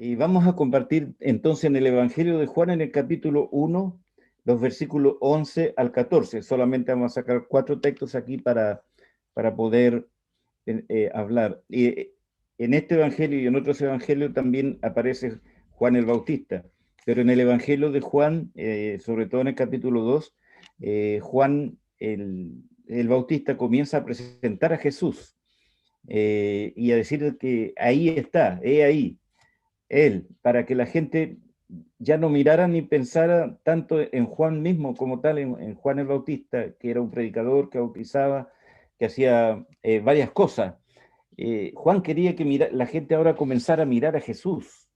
Y vamos a compartir entonces en el Evangelio de Juan, en el capítulo 1, los versículos 11 al 14. Solamente vamos a sacar 4 textos aquí para poder hablar. Y en este Evangelio y en otros Evangelios también aparece Juan el Bautista. Pero en el Evangelio de Juan, sobre todo en el capítulo 2, Juan el Bautista comienza a presentar a Jesús y a decir que ahí está, he ahí él, para que la gente ya no mirara ni pensara tanto en Juan mismo como tal, en Juan el Bautista, que era un predicador que bautizaba, que hacía varias cosas. Juan quería que la gente ahora comenzara a mirar a Jesús,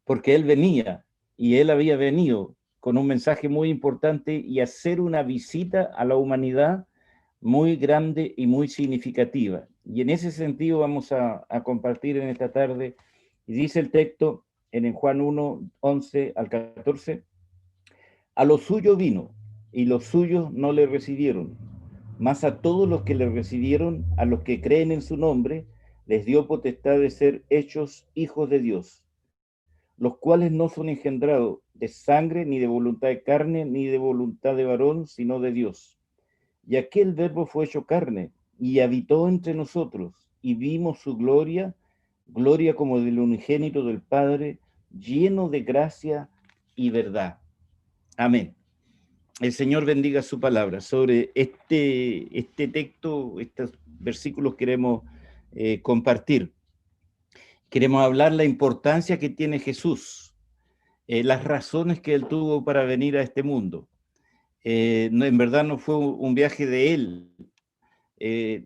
porque él venía y él había venido con un mensaje muy importante y hacer una visita a la humanidad muy grande y muy significativa. Y en ese sentido vamos a compartir en esta tarde, y dice el texto en Juan 1, 11 al 14, a lo suyo vino, y los suyos no le recibieron, mas a todos los que le recibieron, a los que creen en su nombre, les dio potestad de ser hechos hijos de Dios, los cuales no son engendrados de sangre, ni de voluntad de carne, ni de voluntad de varón, sino de Dios. Y aquel verbo fue hecho carne y habitó entre nosotros, y vimos su gloria, gloria como del unigénito del Padre, lleno de gracia y verdad. Amén. El Señor bendiga su palabra. Sobre este texto, estos versículos queremos compartir. Queremos hablar la importancia que tiene Jesús, las razones que él tuvo para venir a este mundo. No, en verdad no fue un viaje de él.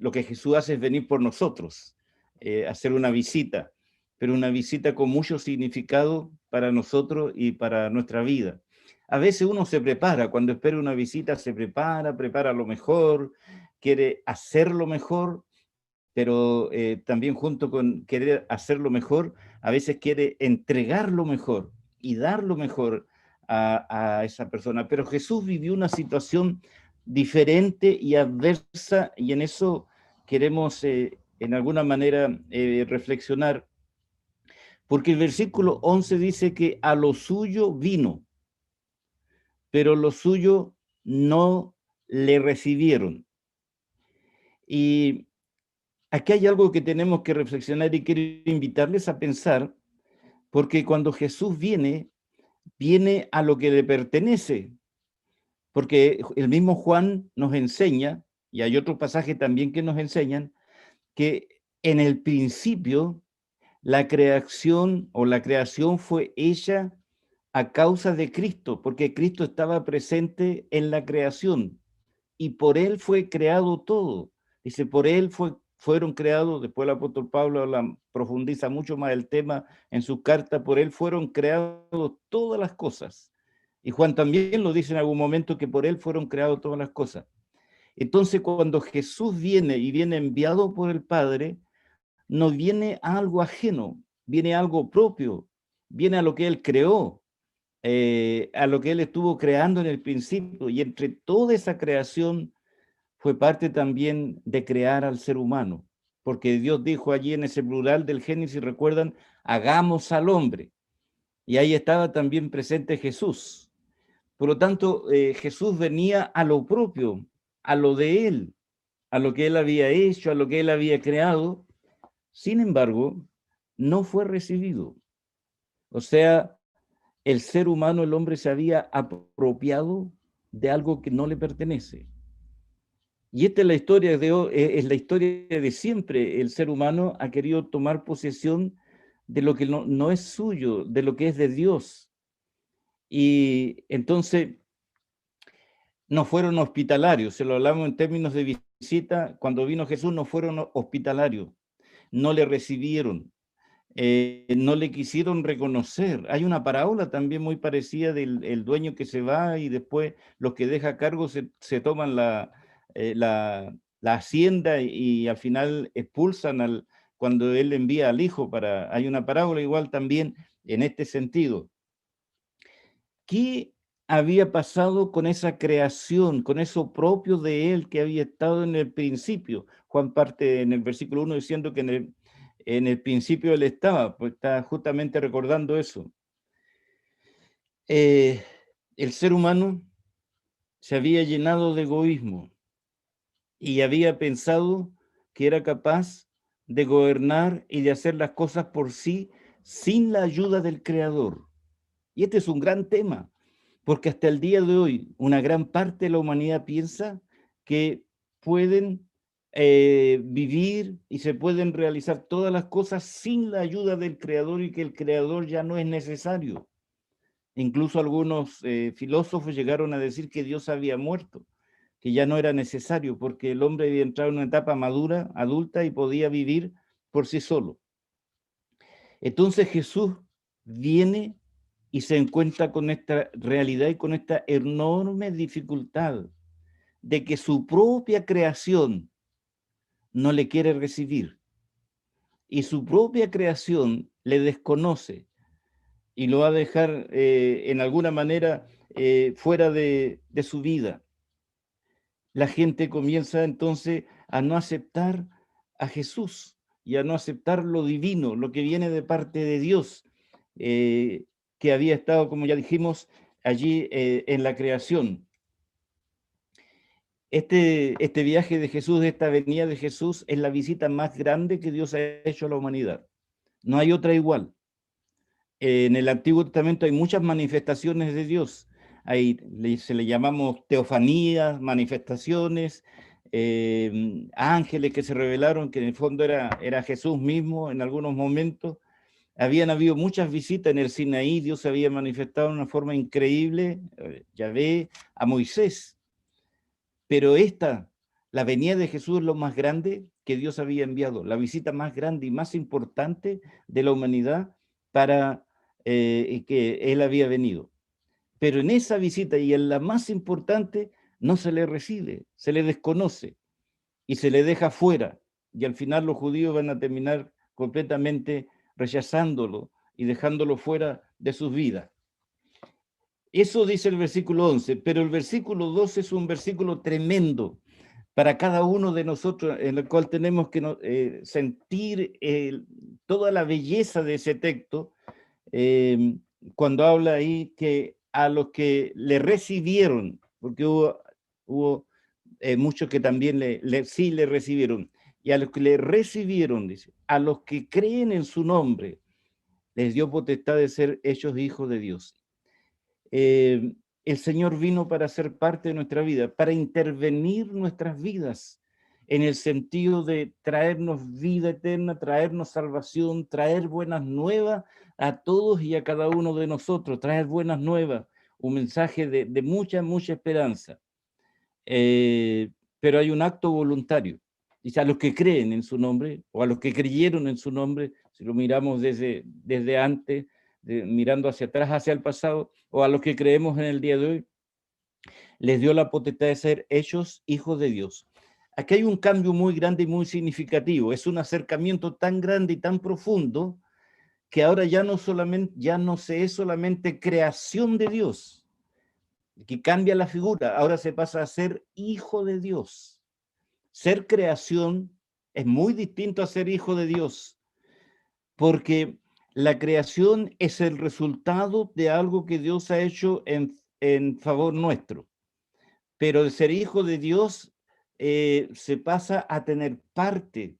Lo que Jesús hace es venir por nosotros, hacer una visita, pero una visita con mucho significado para nosotros y para nuestra vida. A veces uno se prepara, cuando espera una visita se prepara lo mejor, quiere hacerlo mejor, pero también junto con querer hacerlo mejor, a veces quiere entregar lo mejor y dar lo mejor a esa persona. Pero Jesús vivió una situación diferente y adversa, y en eso queremos en alguna manera reflexionar, porque el versículo 11 dice que a lo suyo vino, pero lo suyo no le recibieron. Y aquí hay algo que tenemos que reflexionar y quiero invitarles a pensar, porque cuando Jesús viene, viene a lo que le pertenece, porque el mismo Juan nos enseña, y hay otros pasajes también que nos enseñan, que en el principio la creación o la creación fue hecha a causa de Cristo, porque Cristo estaba presente en la creación y por él fue creado todo. Dice, por él fueron creados, después el apóstol Pablo profundiza mucho más el tema en sus cartas, por él fueron creados todas las cosas. Y Juan también lo dice en algún momento, que por él fueron creadas todas las cosas. Entonces, cuando Jesús viene y viene enviado por el Padre, no viene a algo ajeno, viene a algo propio, viene a lo que él creó, a lo que él estuvo creando en el principio, y entre toda esa creación fue parte también de crear al ser humano, porque Dios dijo allí en ese plural del Génesis, recuerdan, hagamos al hombre, y ahí estaba también presente Jesús. Por lo tanto, Jesús venía a lo propio, a lo de él, a lo que él había hecho, a lo que él había creado. Sin embargo, no fue recibido. O sea, el ser humano, el hombre, se había apropiado de algo que no le pertenece. Y esta es la historia es la historia de siempre. El ser humano ha querido tomar posesión de lo que no es suyo, de lo que es de Dios. Y entonces no fueron hospitalarios. Se lo hablamos en términos de visita. Cuando vino Jesús no fueron hospitalarios. No le recibieron. No le quisieron reconocer. Hay una parábola también muy parecida del el dueño que se va y después los que deja a cargo se toman la hacienda y al final expulsan cuando él envía al hijo para... Hay una parábola igual también en este sentido. ¿Qué había pasado con esa creación, con eso propio de él que había estado en el principio? Juan parte en el versículo 1 diciendo que En el principio Él estaba, pues está justamente recordando eso. El ser humano se había llenado de egoísmo y había pensado que era capaz de gobernar y de hacer las cosas por sí sin la ayuda del Creador. Y este es un gran tema, porque hasta el día de hoy una gran parte de la humanidad piensa que pueden vivir y se pueden realizar todas las cosas sin la ayuda del Creador y que el Creador ya no es necesario. Incluso algunos filósofos llegaron a decir que Dios había muerto, que ya no era necesario porque el hombre había entrado en una etapa madura, adulta y podía vivir por sí solo. Entonces Jesús viene y se encuentra con esta realidad y con esta enorme dificultad de que su propia creación no le quiere recibir y su propia creación le desconoce y lo va a dejar en alguna manera fuera de su vida. La gente comienza entonces a no aceptar a Jesús y a no aceptar lo divino, lo que viene de parte de Dios, que había estado, como ya dijimos, allí en la creación. Este viaje de Jesús, esta venida de Jesús, es la visita más grande que Dios ha hecho a la humanidad. No hay otra igual. En el Antiguo Testamento hay muchas manifestaciones de Dios. Se le llamamos teofanías, manifestaciones, ángeles que se revelaron, que en el fondo era Jesús mismo en algunos momentos. Habían habido muchas visitas en el Sinaí, Dios se había manifestado de una forma increíble, Yahvé, a Moisés. Pero la venida de Jesús es lo más grande que Dios había enviado, la visita más grande y más importante de la humanidad para que Él había venido. Pero en esa visita y en la más importante no se le recibe, se le desconoce y se le deja fuera. Y al final los judíos van a terminar completamente rechazándolo y dejándolo fuera de sus vidas. Eso dice el versículo 11, pero el versículo 12 es un versículo tremendo para cada uno de nosotros, en el cual tenemos que sentir toda la belleza de ese texto, cuando habla ahí que a los que le recibieron, porque hubo muchos que también sí le recibieron, y a los que le recibieron, dice, a los que creen en su nombre, les dio potestad de ser hechos hijos de Dios. El Señor vino para ser parte de nuestra vida, para intervenir nuestras vidas, en el sentido de traernos vida eterna, traernos salvación, traer buenas nuevas a todos y a cada uno de nosotros, traer buenas nuevas, un mensaje de mucha, mucha esperanza. Pero hay un acto voluntario. Dice, a los que creen en su nombre, o a los que creyeron en su nombre, si lo miramos desde antes, mirando hacia atrás, hacia el pasado, o a los que creemos en el día de hoy, les dio la potestad de ser hechos hijos de Dios. Aquí hay un cambio muy grande y muy significativo. Es un acercamiento tan grande y tan profundo que ahora ya no se es solamente creación de Dios, que cambia la figura, ahora se pasa a ser hijo de Dios. Ser creación es muy distinto a ser hijo de Dios, porque la creación es el resultado de algo que Dios ha hecho en favor nuestro. Pero el ser hijo de Dios se pasa a tener parte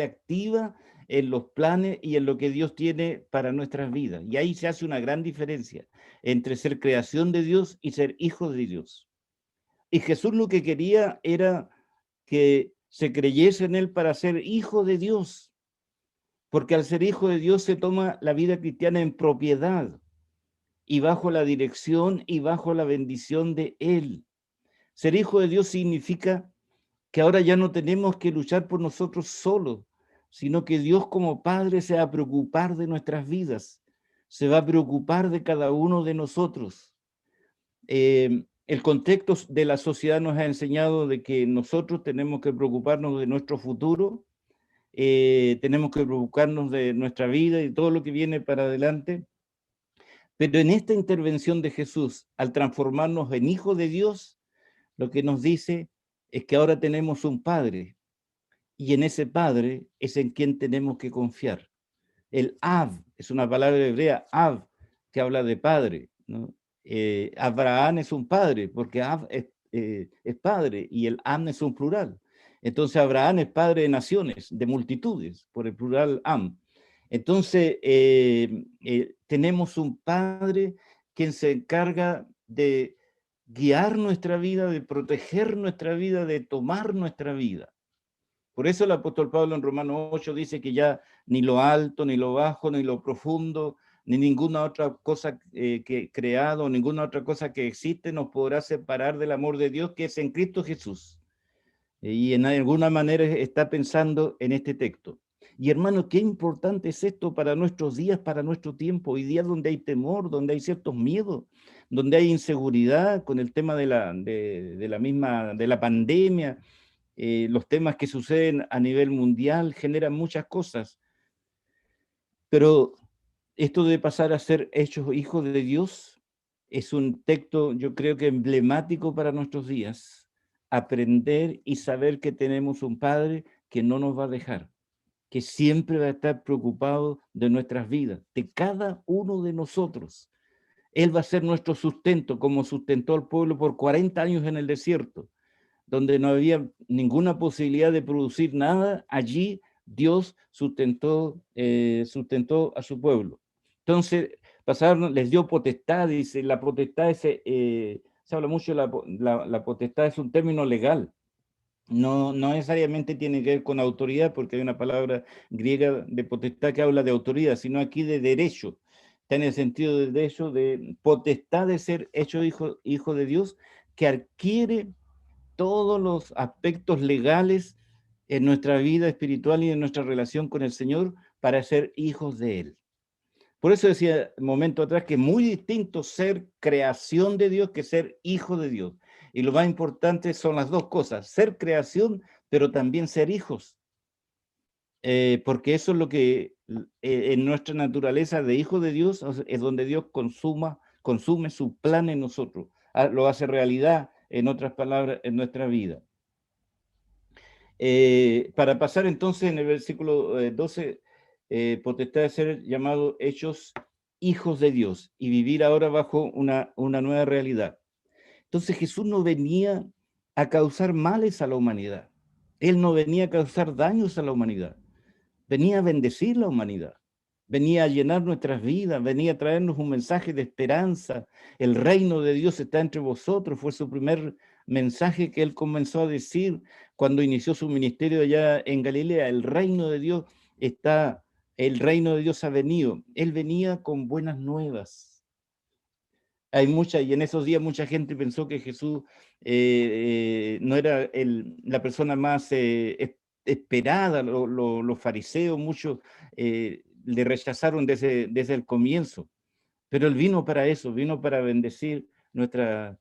activa en los planes y en lo que Dios tiene para nuestras vidas. Y ahí se hace una gran diferencia entre ser creación de Dios y ser hijo de Dios. Y Jesús lo que quería era que se creyese en Él para ser hijo de Dios, porque al ser hijo de Dios se toma la vida cristiana en propiedad y bajo la dirección y bajo la bendición de Él. Ser hijo de Dios significa que ahora ya no tenemos que luchar por nosotros solos, sino que Dios como Padre se va a preocupar de nuestras vidas, se va a preocupar de cada uno de nosotros. El contexto de la sociedad nos ha enseñado de que nosotros tenemos que preocuparnos de nuestro futuro, tenemos que preocuparnos de nuestra vida y todo lo que viene para adelante. Pero en esta intervención de Jesús, al transformarnos en hijos de Dios, lo que nos dice es que ahora tenemos un Padre y en ese Padre es en quien tenemos que confiar. El Av es una palabra hebrea, Av, que habla de padre, ¿no? Abraham es un padre, porque Av es padre, y el Am es un plural. Entonces Abraham es padre de naciones, de multitudes, por el plural Am. Entonces tenemos un padre quien se encarga de guiar nuestra vida, de proteger nuestra vida, de tomar nuestra vida. Por eso el apóstol Pablo en Romanos 8 dice que ya ni lo alto, ni lo bajo, ni lo profundo, ni ninguna otra cosa que creado, ninguna otra cosa que existe nos podrá separar del amor de Dios que es en Cristo Jesús. Y en alguna manera está pensando en este texto. Y hermano, qué importante es esto para nuestros días, para nuestro tiempo. Hoy día donde hay temor, donde hay ciertos miedos, donde hay inseguridad con el tema de la pandemia, los temas que suceden a nivel mundial generan muchas cosas, pero esto de pasar a ser hechos hijos de Dios es un texto, yo creo que emblemático para nuestros días. Aprender y saber que tenemos un Padre que no nos va a dejar, que siempre va a estar preocupado de nuestras vidas, de cada uno de nosotros. Él va a ser nuestro sustento, como sustentó al pueblo por 40 años en el desierto, donde no había ninguna posibilidad de producir nada. Allí Dios sustentó a su pueblo. Entonces, pasaron, les dio potestad, dice, la potestad se habla mucho, la potestad es un término legal. No necesariamente tiene que ver con autoridad, porque hay una palabra griega de potestad que habla de autoridad, sino aquí de derecho. Está en el sentido de derecho, de potestad de ser hecho hijo de Dios, que adquiere todos los aspectos legales en nuestra vida espiritual y en nuestra relación con el Señor para ser hijos de Él. Por eso decía un momento atrás que es muy distinto ser creación de Dios que ser hijo de Dios. Y lo más importante son las dos cosas, ser creación, pero también ser hijos. Porque eso es lo que en nuestra naturaleza de hijo de Dios es donde Dios consume su plan en nosotros, lo hace realidad, en otras palabras, en nuestra vida. Para pasar entonces en el versículo 12, potestad de ser llamados hechos hijos de Dios y vivir ahora bajo una nueva realidad. Entonces Jesús no venía a causar males a la humanidad. Él no venía a causar daños a la humanidad. Venía a bendecir la humanidad. Venía a llenar nuestras vidas, venía a traernos un mensaje de esperanza. El reino de Dios está entre vosotros. Fue su primer mensaje que él comenzó a decir cuando inició su ministerio allá en Galilea. El reino de Dios está, el reino de Dios ha venido. Él venía con buenas nuevas. Hay y en esos días mucha gente pensó que Jesús no era la persona más esperada. Los fariseos, muchos le rechazaron desde el comienzo, pero Él vino para eso, vino para bendecir nuestras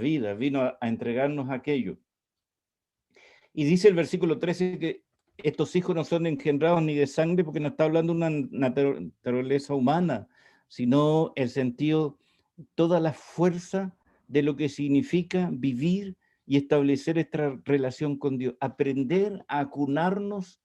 vidas, vino a entregarnos aquello. Y dice el versículo 13 que estos hijos no son engendrados ni de sangre, porque no está hablando de una naturaleza humana, sino el sentido, toda la fuerza de lo que significa vivir y establecer esta relación con Dios, aprender a acunarnos,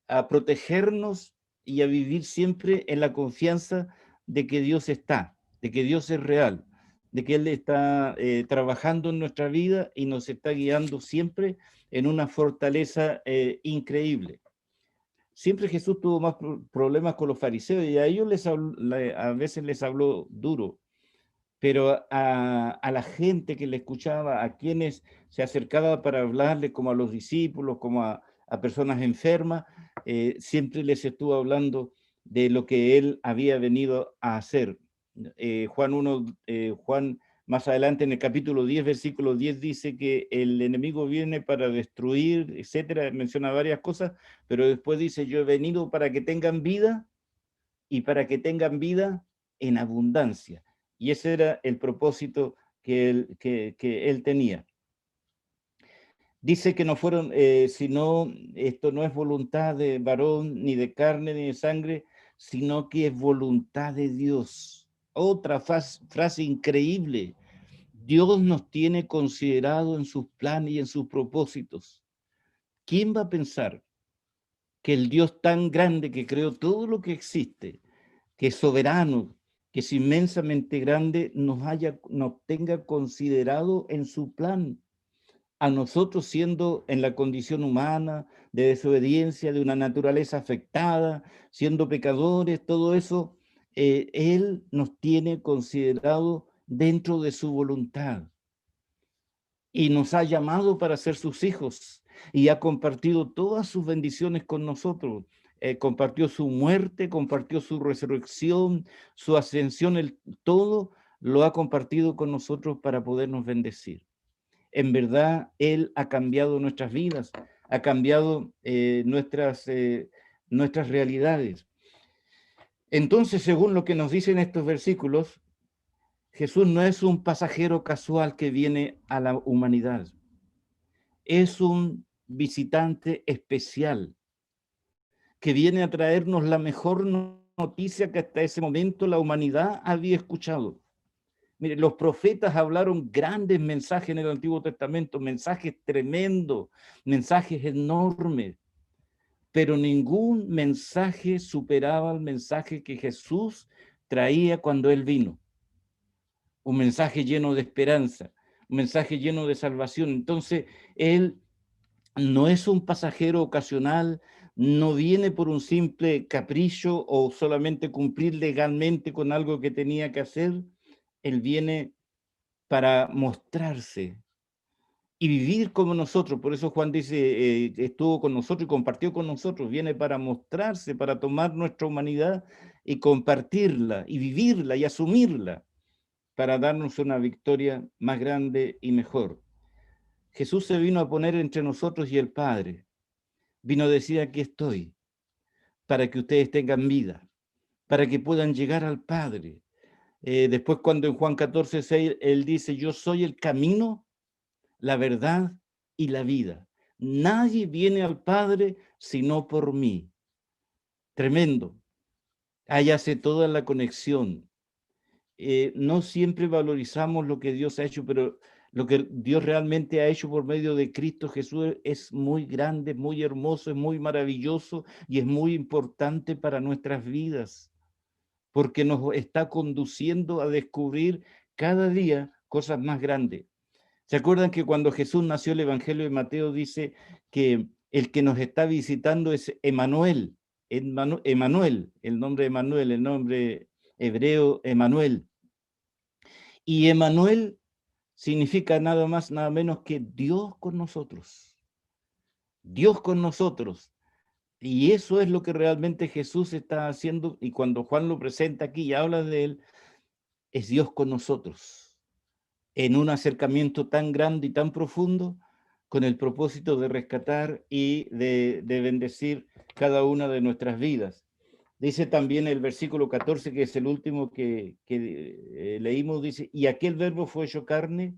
a protegernos y a vivir siempre en la confianza de que Dios está, de que Dios es real, de que Él está trabajando en nuestra vida y nos está guiando siempre en una fortaleza increíble. Siempre Jesús tuvo más problemas con los fariseos y a ellos a veces les habló duro, pero a la gente que le escuchaba, a quienes se acercaba para hablarle, como a los discípulos, como a personas enfermas, siempre les estuvo hablando de lo que él había venido a hacer. Juan más adelante en el capítulo 10, versículo 10, dice que el enemigo viene para destruir, etcétera, menciona varias cosas, pero después dice, yo he venido para que tengan vida y para que tengan vida en abundancia. Y ese era el propósito que él tenía. Dice que no fueron, sino, esto no es voluntad de varón, ni de carne, ni de sangre, sino que es voluntad de Dios. Otra frase increíble. Dios nos tiene considerado en sus planes y en sus propósitos. ¿Quién va a pensar que el Dios tan grande que creó todo lo que existe, que es soberano, que es inmensamente grande, nos tenga considerado en su plan, a nosotros siendo en la condición humana, de desobediencia, de una naturaleza afectada, siendo pecadores, todo eso, Él nos tiene considerado dentro de su voluntad y nos ha llamado para ser sus hijos y ha compartido todas sus bendiciones con nosotros. Compartió su muerte, compartió su resurrección, su ascensión, todo lo ha compartido con nosotros para podernos bendecir. En verdad, Él ha cambiado nuestras vidas, ha cambiado nuestras realidades. Entonces, según lo que nos dicen estos versículos, Jesús no es un pasajero casual que viene a la humanidad. Es un visitante especial que viene a traernos la mejor noticia que hasta ese momento la humanidad había escuchado. Mire, los profetas hablaron grandes mensajes en el Antiguo Testamento, mensajes tremendos, mensajes enormes, pero ningún mensaje superaba el mensaje que Jesús traía cuando Él vino. Un mensaje lleno de esperanza, un mensaje lleno de salvación. Entonces, Él no es un pasajero ocasional, no viene por un simple capricho o solamente cumplir legalmente con algo que tenía que hacer. Él viene para mostrarse y vivir como nosotros. Por eso Juan dice, estuvo con nosotros y compartió con nosotros. Viene para mostrarse, para tomar nuestra humanidad y compartirla y vivirla y asumirla para darnos una victoria más grande y mejor. Jesús se vino a poner entre nosotros y el Padre. Vino a decir, aquí estoy, para que ustedes tengan vida, para que puedan llegar al Padre. Después cuando en Juan 14:6 Él dice, yo soy el camino, la verdad y la vida. Nadie viene al Padre sino por mí. Tremendo. Ahí hace toda la conexión. No siempre valorizamos lo que Dios ha hecho, pero lo que Dios realmente ha hecho por medio de Cristo Jesús es muy grande, muy hermoso, es muy maravilloso y es muy importante para nuestras vidas, porque nos está conduciendo a descubrir cada día cosas más grandes. ¿Se acuerdan que cuando Jesús nació, el Evangelio de Mateo dice que el que nos está visitando es Emanuel? Emanuel, el nombre de Emanuel, el nombre hebreo Emanuel. Y Emanuel significa nada más, nada menos que Dios con nosotros. Dios con nosotros. Y eso es lo que realmente Jesús está haciendo. Y cuando Juan lo presenta aquí y habla de él, es Dios con nosotros. En un acercamiento tan grande y tan profundo, con el propósito de rescatar y de bendecir cada una de nuestras vidas. Dice también el versículo 14, que es el último que leímos, dice, y aquel verbo fue hecho carne,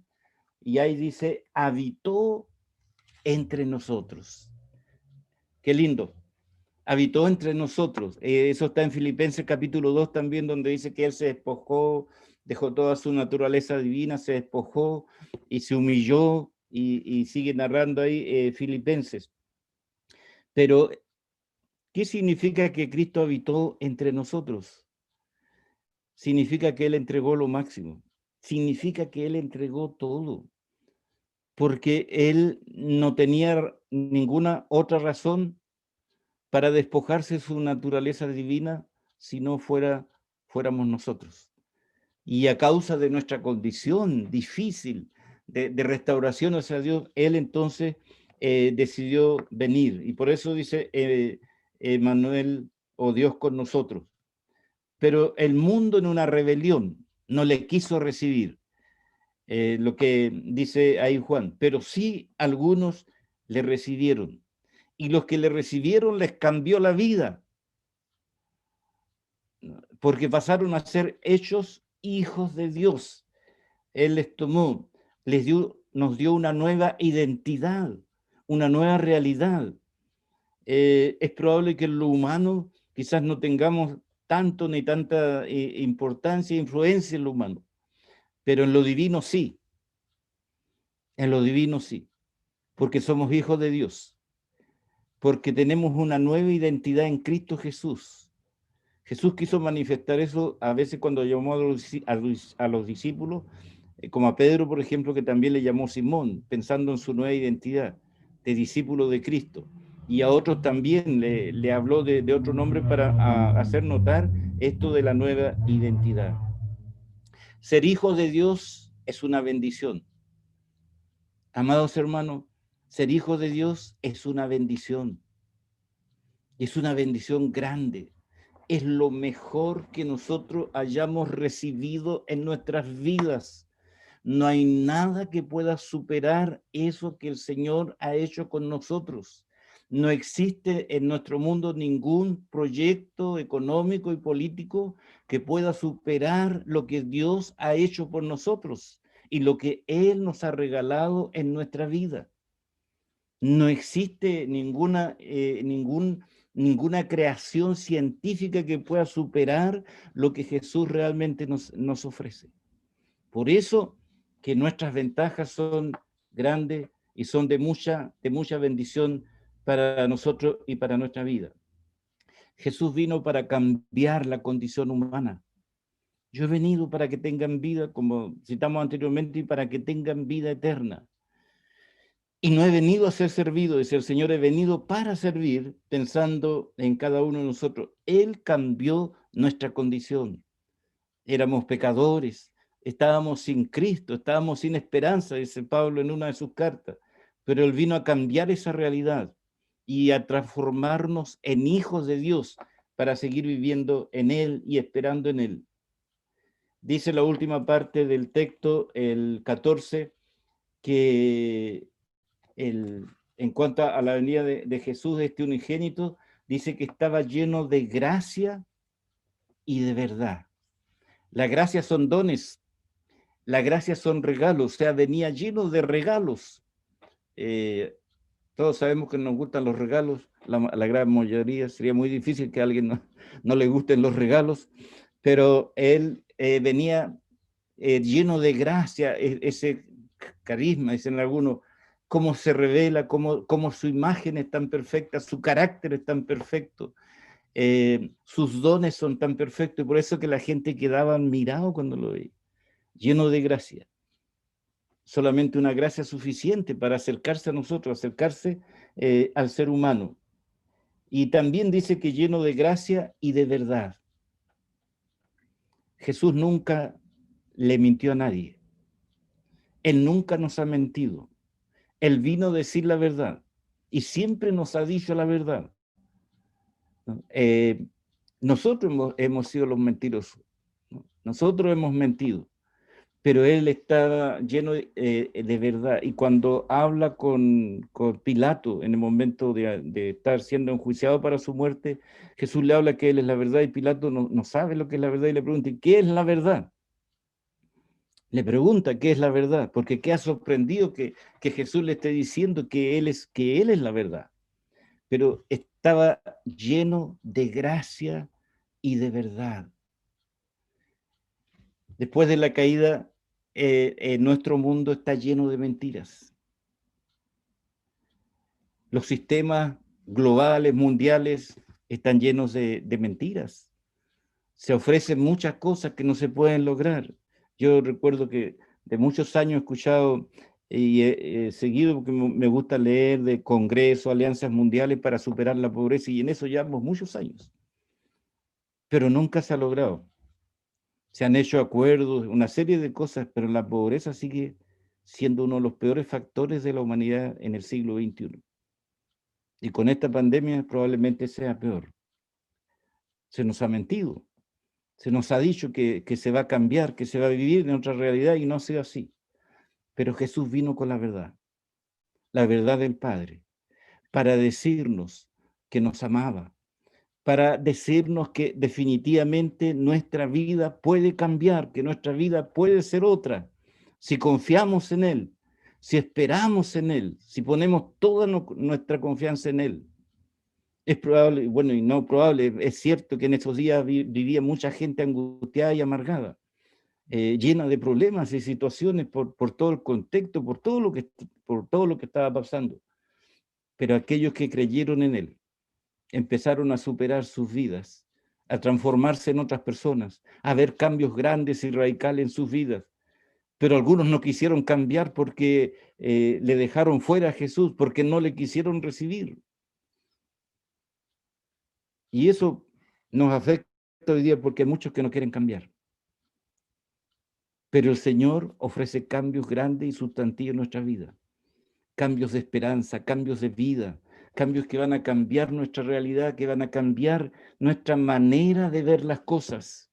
y ahí dice, habitó entre nosotros. Qué lindo. Habitó entre nosotros. Eso está en Filipenses capítulo 2 también, donde dice que Él se despojó, dejó toda su naturaleza divina, se despojó y se humilló, y sigue narrando ahí Filipenses. Pero, ¿qué significa que Cristo habitó entre nosotros? Significa que Él entregó lo máximo. Significa que Él entregó todo. Porque Él no tenía ninguna otra razón para despojarse de su naturaleza divina si no fuéramos nosotros. Y a causa de nuestra condición difícil de restauración hacia Dios, Él entonces decidió venir. Y por eso dice Emmanuel, o Dios con nosotros. Pero el mundo en una rebelión no le quiso recibir. Lo que dice ahí Juan, pero sí algunos le recibieron. Y los que le recibieron les cambió la vida, porque pasaron a ser hechos hijos de Dios. Él les tomó, nos dio una nueva identidad, una nueva realidad. Es probable que en lo humano quizás no tengamos tanto ni tanta importancia e influencia en lo humano, pero en lo divino sí, en lo divino sí, porque somos hijos de Dios. porque tenemos una nueva identidad en Cristo Jesús. Jesús quiso manifestar eso a veces cuando llamó a los discípulos, como a Pedro, por ejemplo, que también le llamó Simón, pensando en su nueva identidad de discípulo de Cristo. Y a otros también le habló de otro nombre para hacer notar esto de la nueva identidad. Ser hijo de Dios es una bendición. Amados hermanos, ser hijo de Dios es una bendición. Es una bendición grande. Es lo mejor que nosotros hayamos recibido en nuestras vidas. No hay nada que pueda superar eso que el Señor ha hecho con nosotros. No existe en nuestro mundo ningún proyecto económico y político que pueda superar lo que Dios ha hecho por nosotros y lo que Él nos ha regalado en nuestra vida. No existe ninguna creación científica que pueda superar lo que Jesús realmente nos ofrece. Por eso que nuestras ventajas son grandes y son de mucha bendición para nosotros y para nuestra vida. Jesús vino para cambiar la condición humana. Yo he venido para que tengan vida, como citamos anteriormente, y para que tengan vida eterna. Y no he venido a ser servido, dice el Señor, he venido para servir, pensando en cada uno de nosotros. Él cambió nuestra condición. Éramos pecadores, estábamos sin Cristo, estábamos sin esperanza, dice Pablo en una de sus cartas, pero Él vino a cambiar esa realidad y a transformarnos en hijos de Dios para seguir viviendo en Él y esperando en Él. Dice la última parte del texto, el 14, que en cuanto a la venida de Jesús, de este unigénito, dice que estaba lleno de gracia y de verdad. La gracia son dones, la gracia son regalos, o sea, venía lleno de regalos. Todos sabemos que nos gustan los regalos, la gran mayoría, sería muy difícil que a alguien no le gusten los regalos, pero él venía lleno de gracia, ese carisma, dicen algunos, cómo se revela, cómo su imagen es tan perfecta, su carácter es tan perfecto, sus dones son tan perfectos, y por eso que la gente quedaba admirado cuando lo veía, lleno de gracia. Solamente una gracia suficiente para acercarse a nosotros, acercarse al ser humano. Y también dice que lleno de gracia y de verdad. Jesús nunca le mintió a nadie. Él nunca nos ha mentido. Él vino a decir la verdad y siempre nos ha dicho la verdad. Nosotros hemos sido los mentirosos. Nosotros hemos mentido. Pero él estaba lleno de verdad. Y cuando habla con Pilato en el momento de estar siendo enjuiciado para su muerte, Jesús le habla que él es la verdad y Pilato no sabe lo que es la verdad y le pregunta, ¿qué es la verdad? Le pregunta qué es la verdad, porque qué ha sorprendido que Jesús le esté diciendo que él es la verdad. Pero estaba lleno de gracia y de verdad. Después de la caída, nuestro mundo está lleno de mentiras. Los sistemas globales, mundiales, están llenos de mentiras. Se ofrecen muchas cosas que no se pueden lograr. Yo recuerdo que de muchos años he escuchado y he seguido, porque me gusta leer de congresos, alianzas mundiales para superar la pobreza, y en eso llevamos muchos años. Pero nunca se ha logrado. Se han hecho acuerdos, una serie de cosas, pero la pobreza sigue siendo uno de los peores factores de la humanidad en el siglo XXI. Y con esta pandemia probablemente sea peor. Se nos ha mentido, se nos ha dicho que se va a cambiar, que se va a vivir en otra realidad, y no ha sido así. Pero Jesús vino con la verdad del Padre, para decirnos que nos amaba, para decirnos que definitivamente nuestra vida puede cambiar, que nuestra vida puede ser otra, si confiamos en Él, si esperamos en Él, si ponemos toda nuestra confianza en Él. Es probable, bueno, y no probable, es cierto que en esos días vivía mucha gente angustiada y amargada, llena de problemas y situaciones por todo el contexto, por todo lo que estaba pasando. pero aquellos que creyeron en Él empezaron a superar sus vidas, a transformarse en otras personas, a ver cambios grandes y radicales en sus vidas. Pero algunos no quisieron cambiar porque le dejaron fuera a Jesús, porque no le quisieron recibir. Y eso nos afecta hoy día porque hay muchos que no quieren cambiar. Pero el Señor ofrece cambios grandes y sustantivos en nuestra vida. Cambios de esperanza, cambios de vida, cambios que van a cambiar nuestra realidad, que van a cambiar nuestra manera de ver las cosas.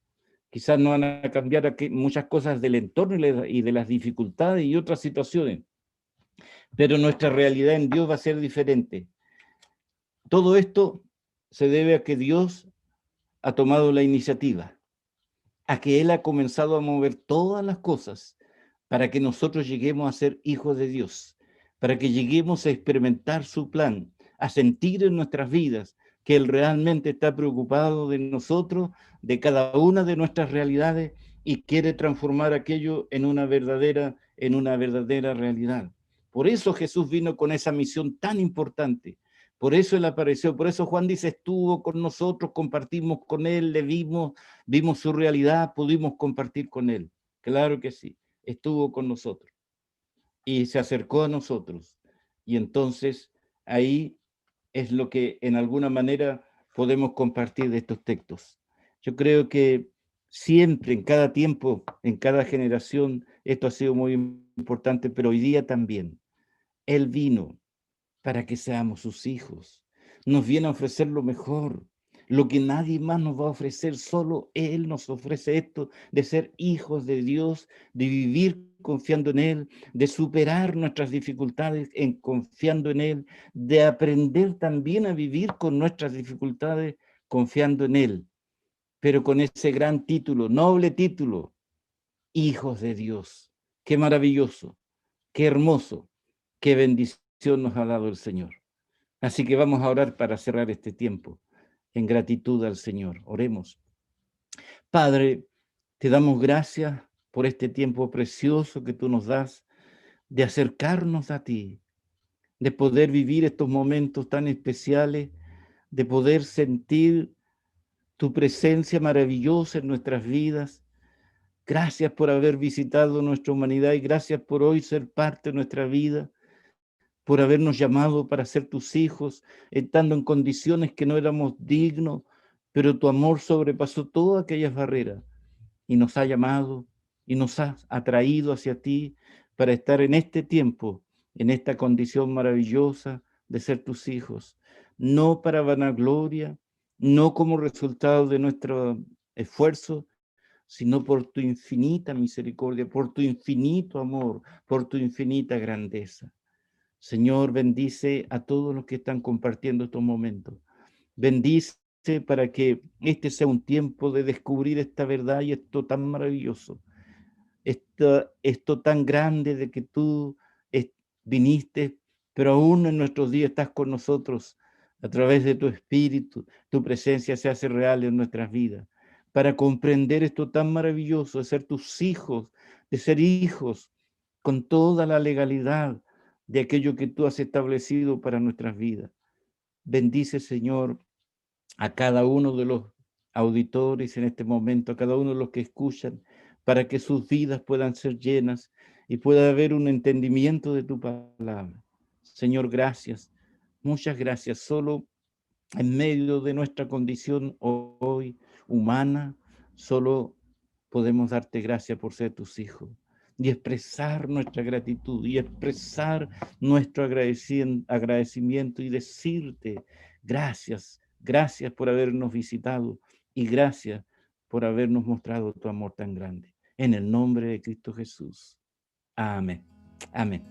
Quizás no van a cambiar muchas cosas del entorno y de las dificultades y otras situaciones, pero nuestra realidad en Dios va a ser diferente. Todo esto se debe a que Dios ha tomado la iniciativa, a que Él ha comenzado a mover todas las cosas para que nosotros lleguemos a ser hijos de Dios, para que lleguemos a experimentar su plan, a sentir en nuestras vidas que Él realmente está preocupado de nosotros, de cada una de nuestras realidades, y quiere transformar aquello en una verdadera realidad. Por eso Jesús vino con esa misión tan importante. Por eso Él apareció, por eso Juan dice, estuvo con nosotros, compartimos con Él, le vimos su realidad, pudimos compartir con Él. Claro que sí, estuvo con nosotros y se acercó a nosotros. Y entonces ahí es lo que en alguna manera podemos compartir de estos textos. Yo creo que siempre, en cada tiempo, en cada generación, esto ha sido muy importante, pero hoy día también. Él vino para que seamos sus hijos. Nos viene a ofrecer lo mejor, lo que nadie más nos va a ofrecer, solo Él nos ofrece esto de ser hijos de Dios, de vivir confiando en Él, de superar nuestras dificultades confiando en Él, de aprender también a vivir con nuestras dificultades confiando en Él, pero con ese gran título, noble título, hijos de Dios. Qué maravilloso, qué hermoso, qué bendición nos ha dado el Señor. Así que vamos a orar para cerrar este tiempo en gratitud al Señor. Oremos. Padre, te damos gracias por este tiempo precioso que tú nos das de acercarnos a ti, de poder vivir estos momentos tan especiales, de poder sentir tu presencia maravillosa en nuestras vidas. Gracias por haber visitado nuestra humanidad y gracias por hoy ser parte de nuestra vida, por habernos llamado para ser tus hijos, estando en condiciones que no éramos dignos, pero tu amor sobrepasó todas aquellas barreras y nos ha llamado y nos ha atraído hacia ti para estar en este tiempo, en esta condición maravillosa de ser tus hijos, no para vanagloria, no como resultado de nuestro esfuerzo, sino por tu infinita misericordia, por tu infinito amor, por tu infinita grandeza. Señor, bendice a todos los que están compartiendo estos momentos. Bendice para que este sea un tiempo de descubrir esta verdad y esto tan maravilloso, esto tan grande de que tú viniste, pero aún en nuestros días estás con nosotros a través de tu espíritu. Tu presencia se hace real en nuestras vidas para comprender esto tan maravilloso de ser tus hijos, de ser hijos con toda la legalidad de aquello que tú has establecido para nuestras vidas. Bendice, Señor, a cada uno de los auditores en este momento, a cada uno de los que escuchan, para que sus vidas puedan ser llenas y pueda haber un entendimiento de tu palabra. Señor, gracias, muchas gracias. Solo en medio de nuestra condición hoy humana, solo podemos darte gracias por ser tus hijos y expresar nuestra gratitud y expresar nuestro agradecimiento y decirte gracias, gracias por habernos visitado y gracias por habernos mostrado tu amor tan grande. En el nombre de Cristo Jesús. Amén. Amén.